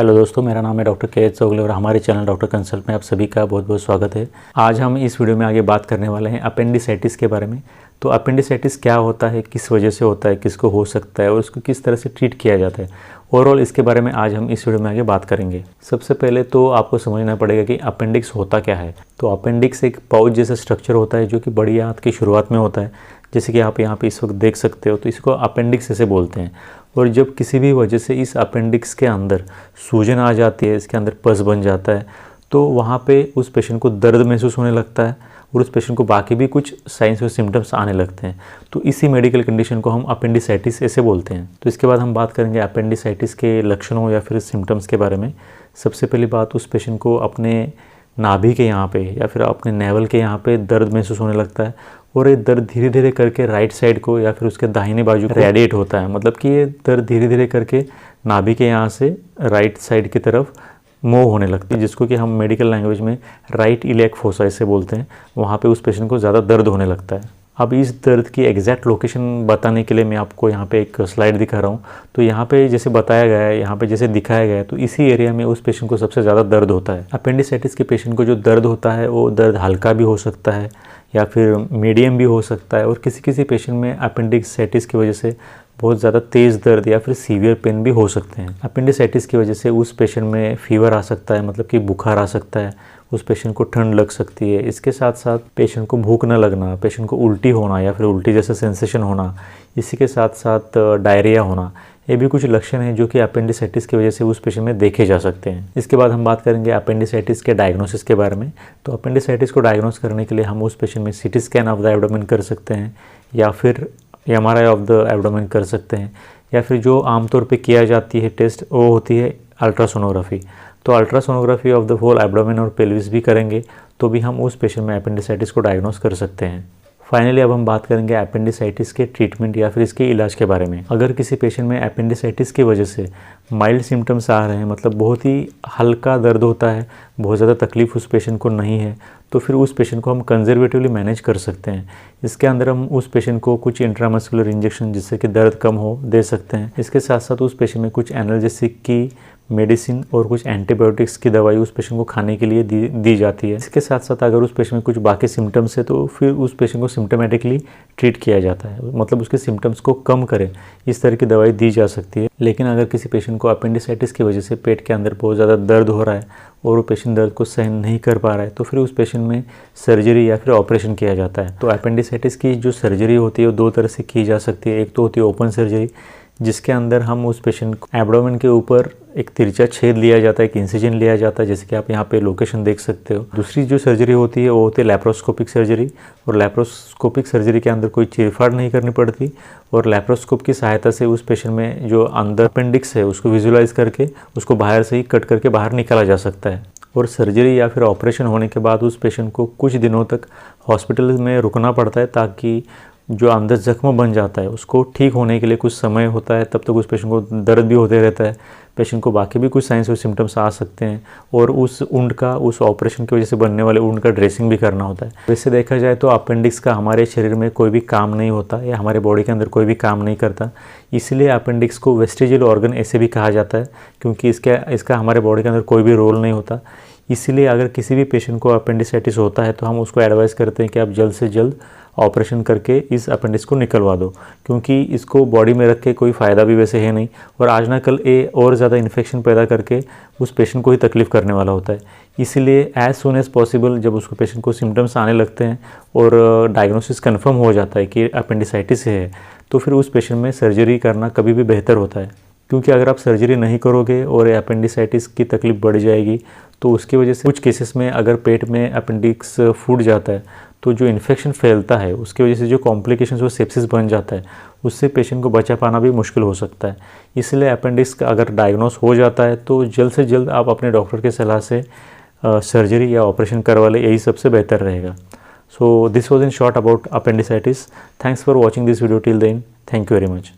Hello दोस्तों, मेरा नाम है डॉक्टर के.एच. चौगले और हमारे चैनल डॉक्टर कंसल्ट में आप सभी का बहुत बहुत स्वागत है। आज हम इस वीडियो में आगे बात करने वाले हैं अपेंडिसाइटिस के बारे में। तो अपेंडिसाइटिस क्या होता है, किस वजह से होता है, किसको हो सकता है और उसको किस तरह से ट्रीट किया जाता है, ओवरऑल इसके बारे में आज हम इस वीडियो में आगे बात करेंगे। सबसे पहले तो आपको समझना पड़ेगा कि अपेंडिक्स होता क्या है। तो अपेंडिक्स एक पाउच जैसा स्ट्रक्चर होता है जो कि बड़ी आंत की शुरुआत में होता है, जैसे कि आप यहाँ पे इस वक्त देख सकते हो। तो इसको अपेंडिक्स ऐसे बोलते हैं। और जब किसी भी वजह से इस अपेंडिक्स के अंदर सूजन आ जाती है, इसके अंदर पस बन जाता है, तो वहाँ पे उस पेशेंट को दर्द महसूस होने लगता है और उस पेशेंट को बाकी भी कुछ साइंस और सिम्टम्स आने लगते हैं। तो इसी मेडिकल कंडीशन को हम अपेंडिसाइटिस ऐसे बोलते हैं। तो इसके बाद हम बात करेंगे अपेंडिसाइटिस के लक्षणों या फिर सिम्टम्स के बारे में। सबसे पहली बात, उस पेशेंट को अपने नाभि के यहाँ पे या फिर अपने नेवल के यहाँ पे दर्द महसूस होने लगता है और ये दर्द धीरे धीरे करके राइट साइड को या फिर उसके दाहिने बाजू को रेडिएट होता है। मतलब कि ये दर्द धीरे धीरे करके नाभि के यहाँ से राइट साइड की तरफ मूव होने लगती है, जिसको कि हम मेडिकल लैंग्वेज में राइट इलियक फोसा ऐसे बोलते हैं। वहाँ पे उस पेशेंट को ज़्यादा दर्द होने लगता है। अब इस दर्द की एग्जैक्ट लोकेशन बताने के लिए मैं आपको यहाँ पे एक स्लाइड दिखा रहा हूँ। तो यहाँ पे जैसे बताया गया है, यहाँ पे जैसे दिखाया गया है, तो इसी एरिया में उस पेशेंट को सबसे ज़्यादा दर्द होता है। अपेंडिसाइटिस के पेशेंट को जो दर्द होता है वो दर्द हल्का भी हो सकता है या फिर मीडियम भी हो सकता है, और किसी किसी पेशेंट में अपेंडिसाइटिस की वजह से बहुत ज़्यादा तेज़ दर्द या फिर सीवियर पेन भी हो सकते हैं। अपेंडिसाइटिस की वजह से उस पेशेंट में फीवर आ सकता है, मतलब कि बुखार आ सकता है, उस पेशेंट को ठंड लग सकती है। इसके साथ साथ पेशेंट को भूख न लगना, पेशेंट को उल्टी होना या फिर उल्टी जैसा सेंसेशन होना, इसी के साथ साथ डायरिया होना, ये भी कुछ लक्षण हैं जो कि अपेंडिसाइटिस की वजह से उस पेशेंट में देखे जा सकते हैं। इसके बाद हम बात करेंगे अपेंडिसाइटिस के डायग्नोसिस के बारे में। तो अपेंडिसाइटिस को डायग्नोस करने के लिए हम उस पेशेंट में CT scan of the abdomen कर सकते हैं या फिर MRI ऑफ द एब्डोमेन कर सकते हैं, या फिर जो आमतौर पे किया जाती है टेस्ट वो होती है अल्ट्रासोनोग्राफी। तो ultrasonography of the whole abdomen और पेल्विस भी करेंगे तो भी हम उस पेशेंट में अपेंडिसाइटिस को डायग्नोस कर सकते हैं। फाइनली अब हम बात करेंगे अपेंडिसाइटिस के ट्रीटमेंट या फिर इसके इलाज के बारे में। अगर किसी पेशेंट में अपेंडिसाइटिस की वजह से माइल्ड सिम्टम्स आ रहे हैं, मतलब बहुत ही हल्का दर्द होता है, बहुत ज़्यादा तकलीफ उस पेशेंट को नहीं है, तो फिर उस पेशेंट को हम कंजर्वेटिवली मैनेज कर सकते हैं। इसके अंदर हम उस पेशेंट को कुछ इंट्रामस्कुलर इंजेक्शन जिससे कि दर्द कम हो दे सकते हैं। इसके साथ साथ उस पेशेंट में कुछ एनाल्जेसिक की मेडिसिन और कुछ एंटीबायोटिक्स की दवाई उस पेशेंट को खाने के लिए दी जाती है। इसके साथ साथ अगर उस पेशेंट में कुछ बाकी सिम्टम्स है तो फिर उस पेशेंट को सिम्टोमेटिकली ट्रीट किया जाता है, मतलब उसके सिम्टम्स को कम करे इस तरह की दवाई दी जा सकती है। लेकिन अगर किसी पेशेंट को अपेंडिसाइटिस की वजह से पेट के अंदर बहुत ज़्यादा दर्द हो रहा है और वो पेशेंट दर्द को सहन नहीं कर पा रहा है, तो फिर उस पेशेंट में सर्जरी या फिर ऑपरेशन किया जाता है। तो अपेंडिसाइटिस की जो सर्जरी होती है वो दो तरह से की जा सकती है। एक तो होती है ओपन सर्जरी, जिसके अंदर हम उस पेशेंट को एब्डोमेन के ऊपर एक तिरछा छेद लिया जाता है, एक इंसिजन लिया जाता है, जैसे कि आप यहाँ पे लोकेशन देख सकते हो। दूसरी जो सर्जरी होती है वो होती है लैप्रोस्कोपिक सर्जरी, और लैप्रोस्कोपिक सर्जरी के अंदर कोई चीरफाड़ नहीं करनी पड़ती और लैप्रोस्कोप की सहायता से उस पेशेंट में जो अंदर अपेंडिक्स है उसको विजुलाइज करके उसको बाहर से ही कट करके बाहर निकाला जा सकता है। और सर्जरी या फिर ऑपरेशन होने के बाद उस पेशेंट को कुछ दिनों तक हॉस्पिटल में रुकना पड़ता है, ताकि जो अंदर जख्म बन जाता है उसको ठीक होने के लिए कुछ समय होता है। तब तक उस पेशेंट को दर्द भी होते रहता है, पेशेंट को बाकी भी कुछ साइंस और सिम्टम्स आ सकते हैं, और उस वुंड का, उस ऑपरेशन की वजह से बनने वाले वुंड का ड्रेसिंग भी करना होता है। वैसे देखा जाए तो अपेंडिक्स का हमारे शरीर में कोई भी काम नहीं होता या हमारे बॉडी के अंदर कोई भी काम नहीं करता, इसलिए अपेंडिक्स को वेस्टिजियल ऑर्गन ऐसे भी कहा जाता है, क्योंकि इसका हमारे बॉडी के अंदर कोई भी रोल नहीं होता। इसीलिए अगर किसी भी पेशेंट को अपेंडिसाइटिस होता है तो हम उसको एडवाइस करते हैं कि आप जल्द से जल्द ऑपरेशन करके इस अपेंडिक्स को निकलवा दो, क्योंकि इसको बॉडी में रख के कोई फ़ायदा भी वैसे है नहीं, और आज ना कल ये और ज़्यादा इन्फेक्शन पैदा करके उस पेशेंट को ही तकलीफ़ करने वाला होता है। इसीलिए एज़ सून एज़ पॉसिबल जब उसको पेशेंट को सिम्टम्स आने लगते हैं और डायग्नोसिस कन्फर्म हो जाता है कि अपेंडिसाइटिस है, तो फिर उस पेशेंट में सर्जरी करना कभी भी बेहतर होता है। क्योंकि अगर आप सर्जरी नहीं करोगे और अपेंडिसाइटिस की तकलीफ बढ़ जाएगी तो उसकी वजह से कुछ केसेस में अगर पेट में अपेंडिक्स फूट जाता है तो जो इन्फेक्शन फैलता है उसकी वजह से जो कॉम्प्लिकेशंस वो सेप्सिस बन जाता है, उससे पेशेंट को बचा पाना भी मुश्किल हो सकता है। इसलिए अपेंडिक्स का अगर डायग्नोस हो जाता है तो जल्द से जल्द आप अपने डॉक्टर की सलाह से सर्जरी या ऑपरेशन करवा लें, यही सबसे बेहतर रहेगा। So this was in short about appendicitis. Thanks for watching this video till then. Thank you very much.